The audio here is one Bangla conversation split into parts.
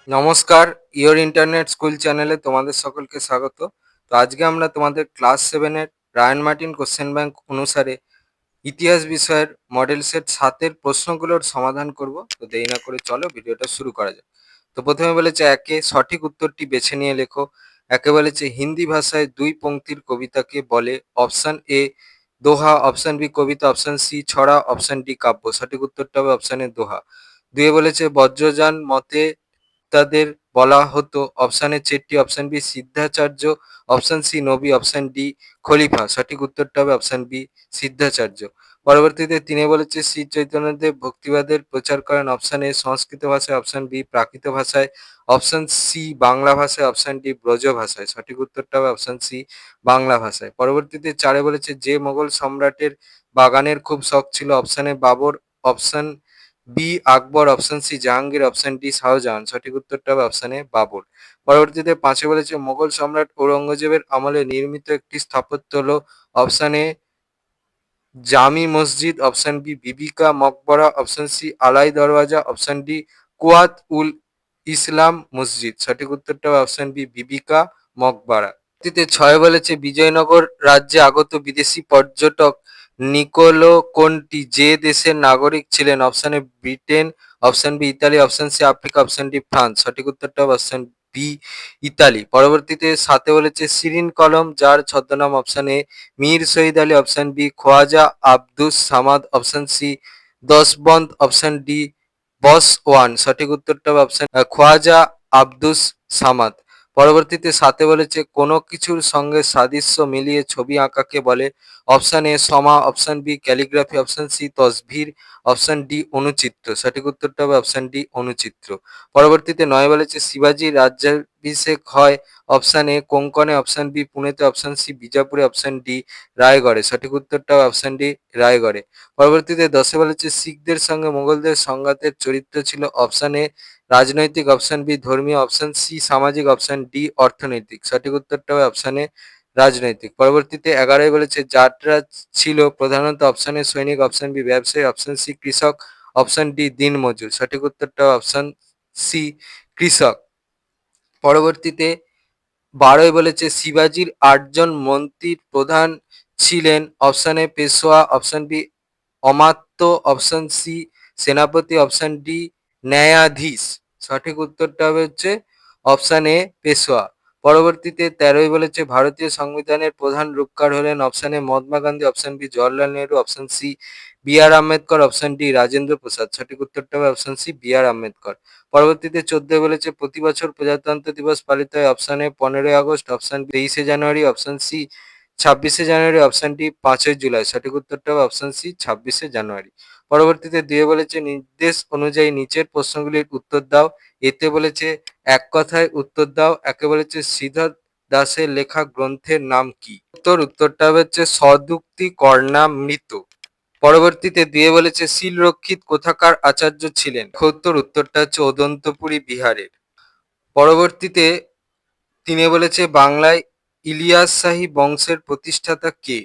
নমস্কার, ইওর ইন্টারনেট স্কুল চ্যানেলে তোমাদের সকলকে স্বাগত। তো আজকে আমরা তোমাদের ক্লাস 7 এর রায়ান মার্টিন কোশ্চেন ব্যাংক অনুসারে ইতিহাস বিষয়ের মডেল সেট 7 এর প্রশ্নগুলোর সমাধান করব। তো দেরি না করে চলো ভিডিওটা শুরু করা যাক। তো প্রথমে বলেছে একে সঠিক উত্তরটি বেছে নিয়ে লেখো। একে বলেছে হিন্দি ভাষায় 2 পংক্তির কবিতাকে বলে। অপশন এ দোহা, অপশন বি কবিতা, অপশন সি ছড়া, অপশন ডি কাব্য। সঠিক উত্তরটা হবে অপশন এ দোহা। দুয়ে বলেছে বজ্রযান মতে তাদের বলা হতো। অপশন এ চেট্টি, অপশন বি সিদ্ধাচার্য, অপশন সি নবী, অপশন ডি খলিফা। সঠিক উত্তরটা হবে অপশন বি সিদ্ধাচার্য। পরবর্তীতে তিনি বলেছে শ্রী চৈতন্যদেব ভক্তিবাদের প্রচার করেন। অপশন এ সংস্কৃত ভাষায়, অপশন বি প্রাকৃত ভাষায়, অপশন সি বাংলা ভাষায়, অপশন ডি ব্রজ ভাষায়। সঠিক উত্তরটা হবে অপশন সি বাংলা ভাষায়। পরবর্তীতে চারে বলেছে যে মোগল সম্রাটের বাগানের খুব শখ ছিল। Option A Babur, option B Akbar, option C Jahangir, option D Shah Jahan. সঠিক উত্তরটা হবে অপশন এ বাবর। পরবর্তীতে পাঁচে বলেছে মোগল সম্রাট ঔরঙ্গজেবের আমলে নির্মিত একটি স্থাপত্য হলো। Option A Jami Masjid, option B Bibi ka Maqbara, option C Alai Darwaza, option D কুয়াত উল ইসলাম মসজিদ। সঠিক উত্তরটা হবে অপশন বি বিবিকা মকবরা। পরবর্তীতে ছয় বলেছে বিজয়নগর রাজ্যে আগত বিদেশি পর্যটক নিকোলো কোনটি যে দেশের নাগরিক ছিলেন। Option A Britain, option B Italy, option C Africa, option D France. সঠিক উত্তরটা হবে অপশন বি ইতালি। পরবর্তীতে সাথে বলেছে শিরিন কলম যার ছদ্মনাম। Option A Mir Shahid Ali, option B Khwaja Abdus Samad, option C Daswant, option D Basawan. সঠিক উত্তরটা হবে অপশন খোয়াজা আব্দুস সামাদ। পরবর্তীতে সাথে বলেছে কোনো কিছুর সঙ্গে সাদৃশ্য মিলিয়ে ছবি আঁকাকে বলে। অপশন এ সমা, option B calligraphy, option C তসভির, অপশন ডি অনুচিত্র। সঠিক উত্তরটা হবে অপশন ডি অনুচিত্র। পরবর্তীতে নয় বলেছে শিবাজির রাজ্যাভিষেক হয়। অপশন এ কোঙ্কনে, অপশন বি পুনেতে, অপশন সি বিজাপুরে, অপশন ডি রায়গড়ে। সঠিক উত্তরটা হবে অপশন ডি রায়গড়ে। পরবর্তীতে দশে বলেছে শিখদের সঙ্গে মোগলদের সংঘাতের চরিত্র ছিল। অপশন এ রাজনৈতিক, অপশন বি ধর্মীয়, অপশন সি সামাজিক, অপশন ডি অর্থনৈতিক। সঠিক উত্তরটা হবে অপশন এ রাজনৈতিক। পরবর্তীতে 11 বলেছে জাটরা ছিল প্রধানত। অপশন এ সৈনিক, অপশন বি ব্যবসায়ী, অপশন সি কৃষক, অপশন ডি দিনমজুর। সঠিক উত্তরটা অপশন সি কৃষক। পরবর্তীতে 12 বলেছে শিবাজির 8জন মন্ত্রীর প্রধান ছিলেন। Option A Peshwa, option B অমাত্য, অপশন সি সেনাপতি, অপশন ডি ন্যায়াধীশ। সঠিক উত্তরটা হবে হচ্ছে অপশন এ পেশোয়া। পরবর্তীতে 13 বলেছে ভারতীয় সংবিধানের প্রধান রূপকার হলেন। Option A Mahatma Gandhi, option B Jawaharlal Nehru, option C B R Ambedkar, option D Rajendra Prasad. সঠিক উত্তরটা হবে option C B R Ambedkar. পরবর্তীতে 14 বলেছে প্রতি বছর প্রজাতন্ত্র দিবস পালিত হয়। অপশন এ 15 আগস্ট, অপশন বি 23 জানুয়ারি, অপশন সি 26 জানুয়ারি, অপশন ডি 5 জুলাই। সঠিক উত্তরটা হবে অপশন সি 26 জানুয়ারি। পরবর্তীতে দিয়ে বলেছে নির্দেশ অনুযায়ী নিচের প্রশ্নগুলির উত্তর দাও। এতে বলেছে এক কথায় উত্তর দাও। একে বলেছে শ্রীধর দাসের লেখা গ্রন্থের নাম কি। উত্তরটা হচ্ছে সদুক্তি কর্ণামৃত। পরবর্তীতে দিয়ে বলেছে শীলরক্ষিত কোথাকার আচার্য ছিলেন। উত্তরটা হচ্ছে অদন্তপুরী বিহারের। পরবর্তীতে তিনি বলেছে বাংলায় ইলিয়াস শাহী বংশের প্রতিষ্ঠাতা কে।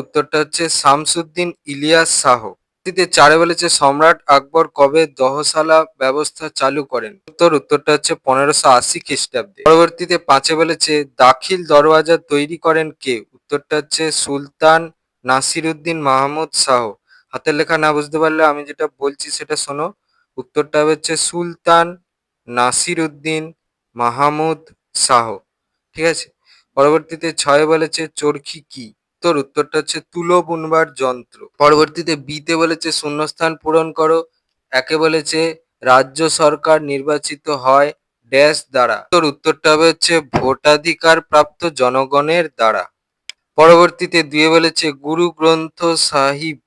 উত্তরটা হচ্ছে শামসুদ্দিন ইলিয়াস শাহ। পরবর্তীতে 4 বলেছে সম্রাট আকবর কবে দহসালা ব্যবস্থা চালু করেন। উত্তরটা হচ্ছে 1580 খ্রিস্টাব্দে। পরবর্তীতে 5 বলেছে দাখিল দরওয়াজা তৈরি করেন কে। উত্তরটা হচ্ছে সুলতান নাসিরুদ্দিন মাহমুদ শাহ। হাতের লেখা না বুঝতে পারলে আমি যেটা বলছি সেটা শোনো। উত্তরটা হচ্ছে সুলতান নাসিরুদ্দিন মাহমুদ শাহ। ঠিক আছে। পরবর্তীতে 6 বলেছে চরখি কি। উত্তরটা হচ্ছে তুলো বুনবার যন্ত্র। পরবর্তীতে বিতে বলেছে শূন্যস্থান পূরণ করো। একে বলেছে রাজ্য সরকার নির্বাচিত হয় ড্যাশ দ্বারা। উত্তরটা হবে হচ্ছে ভোটাধিকার প্রাপ্ত জনগণের দ্বারা। পরবর্তীতে 2 বলেছে গুরু গ্রন্থ সাহিব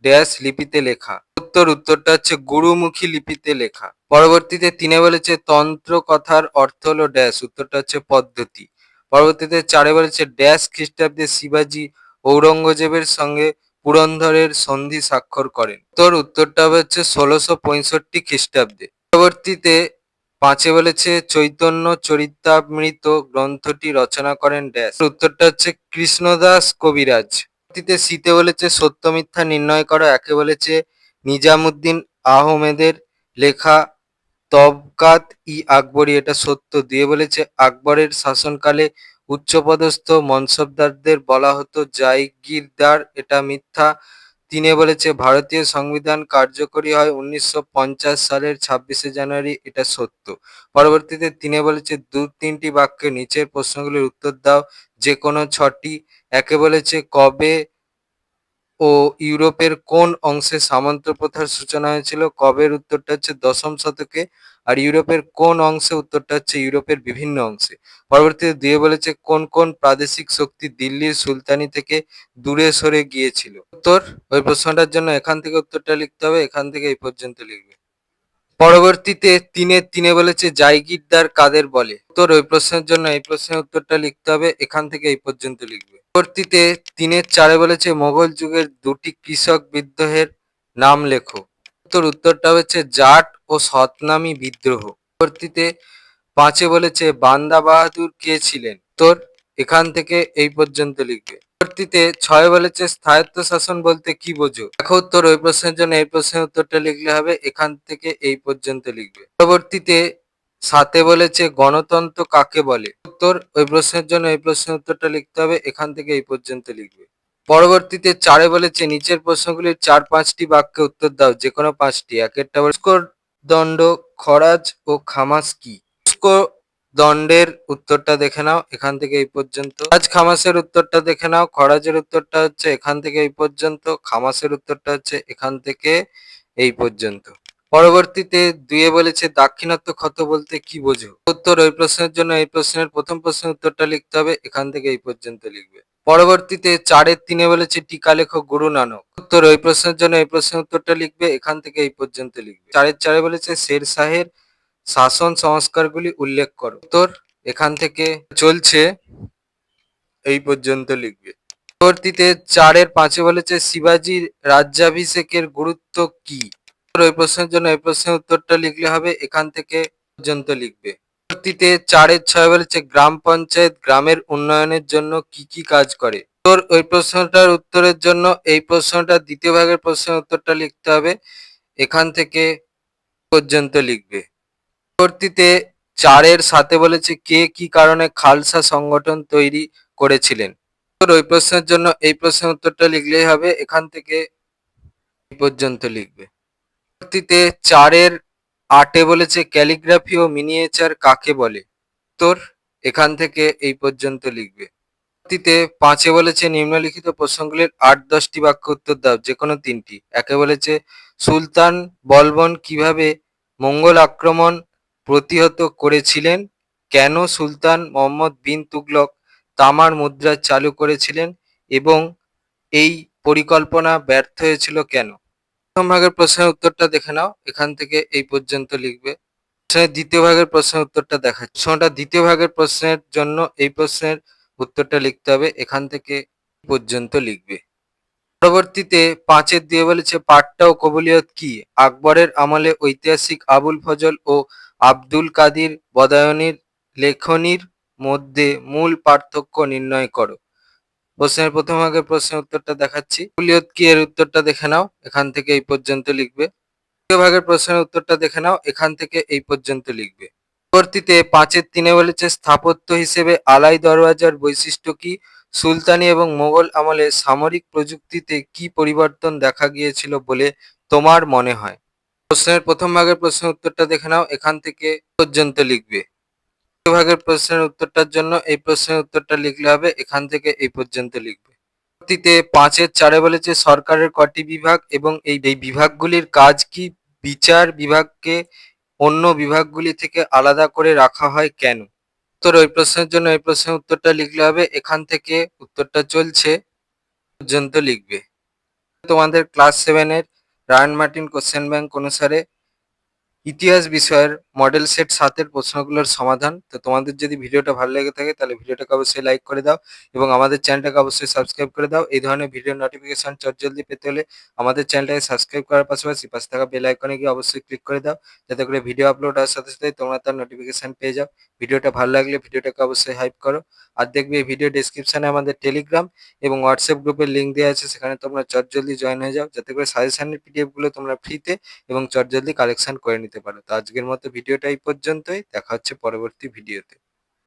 ড্যাশ লিপিতে লেখা। উত্তরটা হচ্ছে গুরুমুখী লিপিতে লেখা। পরবর্তীতে 3 বলেছে তন্ত্র কথার অর্থ হলো ড্যাশ। উত্তরটা হচ্ছে পদ্ধতি। পরবর্তীতে 4 বলেছে ড্যাশ খ্রিস্টাব্দে শিবাজি ঔরঙ্গজেবের সঙ্গে পুরন্দরের সন্ধি স্বাক্ষর করেন। উত্তরটা হবে হচ্ছে 1665 খ্রিস্টাব্দে। পরবর্তীতে 5 বলেছে চৈতন্য চরিতামৃত গ্রন্থটি রচনা করেন ড্যাশ। উত্তরটা হচ্ছে কৃষ্ণদাস কবিরাজ। পরবর্তীতে সিতে বলেছে সত্য মিথ্যা নির্ণয় করো। একে বলেছে নিজামুদ্দিন আহমেদের লেখা তবকাত-ই-আকবরী এটা সত্য। ২ বলেছে আকবরের শাসনকালে উচ্চপদস্থ মনসবদারদের বলা হতো জাগিরদার, এটা মিথ্যা। ৩ বলেছে ভারতীয় সংবিধান কার্যকরী হয় ১৯৫০ সালের ২৬শে জানুয়ারি, এটা সত্য। পরবর্তীতে ৩ বলেছে ২-৩টি বাক্যে নিচের প্রশ্নগুলির উত্তর দাও, যেকোনো ৬টি। ১ বলেছে কবে ও ইউরোপের কোন অংশে সামন্ত প্রথার সূচনা হয়েছিল? কবের উত্তরটা হচ্ছে ১০ম শতকে, আর ইউরোপের কোন অংশে? উত্তরটা হচ্ছে ইউরোপের বিভিন্ন অংশে। পরবর্তীতে ২ বলেছে কোন কোন প্রাদেশিক শক্তি দিল্লির সুলতানি থেকে দূরে সরে গিয়েছিল? উত্তর, ওই প্রশ্নটার জন্য এখান থেকে উত্তরটা লিখতে হবে, এখান থেকে এই পর্যন্ত লিখবে। পরবর্তীতে ৩ বলেছে জাগিরদার কাদের বলে? উত্তর, ওই প্রশ্নের জন্য এই প্রশ্নের উত্তরটা লিখতে হবে, এখান থেকে এই পর্যন্ত লিখবে। পরবর্তীতে ৩-৪ বলেছে মোগল যুগের ২টি কৃষক বিদ্রোহের নাম লেখো। উত্তরটা হচ্ছে জাট ও সতনামি বিদ্রোহ। পরবর্তীতে ৫ বলেছে বান্দা বাহাদুর কে ছিলেন? উত্তর, এখান থেকে এই পর্যন্ত লিখবে। পরবর্তীতে ৬ বলেছে স্বায়ত্তশাসন বলতে কি বোঝো? দেখো উত্তর, ওই প্রশ্নের জন্য এই প্রশ্নের উত্তরটা লিখলে হবে, এখান থেকে এই পর্যন্ত লিখবে। পরবর্তীতে ৭ বলেছে গণতন্ত্র কাকে বলে? উত্তর, ওই প্রশ্নের জন্য এই প্রশ্নের উত্তরটা লিখতে হবে, এখান থেকে এই পর্যন্ত লিখবে। পরবর্তীতে ৪ বলেছে নিচের প্রশ্নগুলির ৪-৫টি বাক্যে উত্তর দাও, যেকোনো 5টি। ১-টা দণ্ড, খরাজ ও খামাস কি? দণ্ডের উত্তরটা দেখে নাও, এখান থেকে এই পর্যন্ত। খরাজ খামাসের উত্তরটা দেখে নাও। খরাজের উত্তরটা হচ্ছে এখান থেকে এই পর্যন্ত, খামাসের উত্তরটা হচ্ছে এখান থেকে এই পর্যন্ত। পরবর্তীতে ২ বলেছে দাক্ষিণাত্য ক্ষত বলতে কি বোঝো? উত্তর, ওই প্রশ্নের জন্য এই প্রশ্নের প্রথম প্রশ্নের উত্তরটা লিখতে হবে, এখান থেকে এই পর্যন্ত লিখবে। পরবর্তীতে ৪-৩ বলেছে টিকা লেখো গুরু নানক। উত্তর, ওই প্রশ্নের জন্য এই প্রশ্নের উত্তরটা লিখবে, এখান থেকে এই পর্যন্ত লিখবে। ৪-৪ বলেছে শের শাহের শাসন সংস্কারগুলি উল্লেখ করো। উত্তর, এখান থেকে চলছে এই পর্যন্ত লিখবে। পরবর্তীতে ৪-৫ বলেছে শিবাজির রাজ্যাভিষেকের গুরুত্ব কি? ওই প্রশ্নের জন্য এই প্রশ্নের উত্তরটা লিখলে হবে, এখান থেকে পর্যন্ত লিখবে। পরবর্তীতে ৪-৬ বলেছে গ্রাম পঞ্চায়েত গ্রামের উন্নয়নের জন্য কি কি কাজ করে? উত্তর, ওই প্রশ্নটার উত্তরের জন্য এই প্রশ্নটা দ্বিতীয় ভাগের প্রশ্নের উত্তরটা লিখতে হবে, এখান থেকে পর্যন্ত লিখবে। পরবর্তীতে ৪-৭ বলেছে কে কি কারণে খালসা সংগঠন তৈরি করেছিলেন? উত্তর, ওই প্রশ্নের জন্য এই প্রশ্নের উত্তরটা লিখলেই হবে, এখান থেকে এই পর্যন্ত লিখবে। পরবর্তীতে ৪-৮ বলেছে ক্যালিগ্রাফি ও মিনিয়েচার কাকে বলে? উত্তর, এখান থেকে এই পর্যন্ত লিখবে। পরবর্তীতে ৫ বলেছে নিম্নলিখিত প্রশ্নগুলির ৮-১০টি বাক্য উত্তর দাও, যেকোনো ৩টি। ১ বলেছে সুলতান বলবন কিভাবে মঙ্গল আক্রমণ প্রতিহত করেছিলেন? কেন সুলতান মোহাম্মদ বিন তুগলক তামার মুদ্রা চালু করেছিলেন এবং এই পরিকল্পনা ব্যর্থ হয়েছিল কেন? প্রথম ভাগের প্রশ্নের উত্তরটা দেখে নাও, এখান থেকে এই পর্যন্ত লিখবে। দ্বিতীয় ভাগের প্রশ্নের উত্তরটা দেখাচ্ছি। প্রশ্নটা দ্বিতীয় ভাগের প্রশ্নের জন্য এই প্রশ্নের উত্তরটা লিখতে হবে, এখান থেকে পর্যন্ত লিখবে। পরবর্তীতে ৫-২ বলেছে পাট্টা ও কবুলিয়ত কি? আকবরের আমলে ঐতিহাসিক আবুল ফজল ও আব্দুল কাদির বদায়ুনির লেখনীর মধ্যে মূল পার্থক্য নির্ণয় করো। প্রশ্নের প্রথম ভাগের প্রশ্নের উত্তরটা দেখাচ্ছি। কবুলিয়ত কি, এর উত্তরটা দেখে নাও, এখান থেকে এই পর্যন্ত লিখবে। দ্বিতীয় ভাগের প্রশ্নের উত্তরটা দেখে নাও, এখান থেকে এই পর্যন্ত লিখবে। পরবর্তীতে ৫-৩ বলেছে স্থাপত্য হিসেবে আলাই দরওয়াজার বৈশিষ্ট্য কি? সুলতানি এবং মোগল আমলে সামরিক প্রযুক্তিতে কি পরিবর্তন দেখা গিয়েছিল বলে তোমার মনে হয়? প্রশ্নের প্রথম ভাগের প্রশ্নের উত্তরটা দেখে নাও, এখান থেকে পর্যন্ত লিখবে। দ্বিতীয় ভাগের প্রশ্নের উত্তরটার জন্য এই প্রশ্নের উত্তরটা লিখলে হবে, এখান থেকে এই পর্যন্ত লিখবে। পরবর্তীতে ৫-৪ বলেছে সরকারের কটি বিভাগ এবং এই বিভাগগুলির কাজ কি? বিচার বিভাগকে অন্য বিভাগগুলি থেকে আলাদা করে রাখা হয় কেন? উত্তর, ওই প্রশ্নের জন্য এই প্রশ্নের উত্তরটা লিখলে হবে, এখান থেকে উত্তরটা চলছে পর্যন্ত লিখবে। তোমাদের ক্লাস 7-এর রায়ান মার্টিন কোশ্চেন ব্যাংক অনুসারে ইতিহাস বিষয়ের মডেল সেট 7-এর প্রশ্নগুলোর সমাধান। তো তোমাদের যদি ভিডিওটা ভালো লেগে থাকে তাহলে ভিডিওটাকে অবশ্যই লাইক করে দাও এবং আমাদের চ্যানেলটাকে অবশ্যই সাবস্ক্রাইব করে দাও। এই ধরনের ভিডিও নোটিফিকেশন চটজলদি পেতে হলে আমাদের চ্যানেলটাকে সাবস্ক্রাইব করার পাশাপাশি পাশে থাকা বেল আইকনে গিয়ে অবশ্যই ক্লিক করে দাও, যাতে করে ভিডিও আপলোড হওয়ার সাথে সাথে তোমরা তার নোটিফিকেশন পেয়ে যাও। ভিডিওটা ভালো লাগলে ভিডিওটাকে অবশ্যই হাইপ করো। আর দেখবে এই ভিডিও ডেসক্রিপশনে আমাদের টেলিগ্রাম এবং হোয়াটসঅ্যাপ গ্রুপের লিঙ্ক দেওয়া আছে, সেখানে তোমরা চটজলদি জয়েন হয়ে যাও, যাতে করে সাজেশনের পিডিএফ গুলো তোমরা ফ্রিতে এবং চটজলদি কালেকশন করে নিতে নিতে পারো। তো আজকের মতো ভিডিওটা এই পর্যন্তই। দেখা হচ্ছে পরবর্তী ভিডিওতে।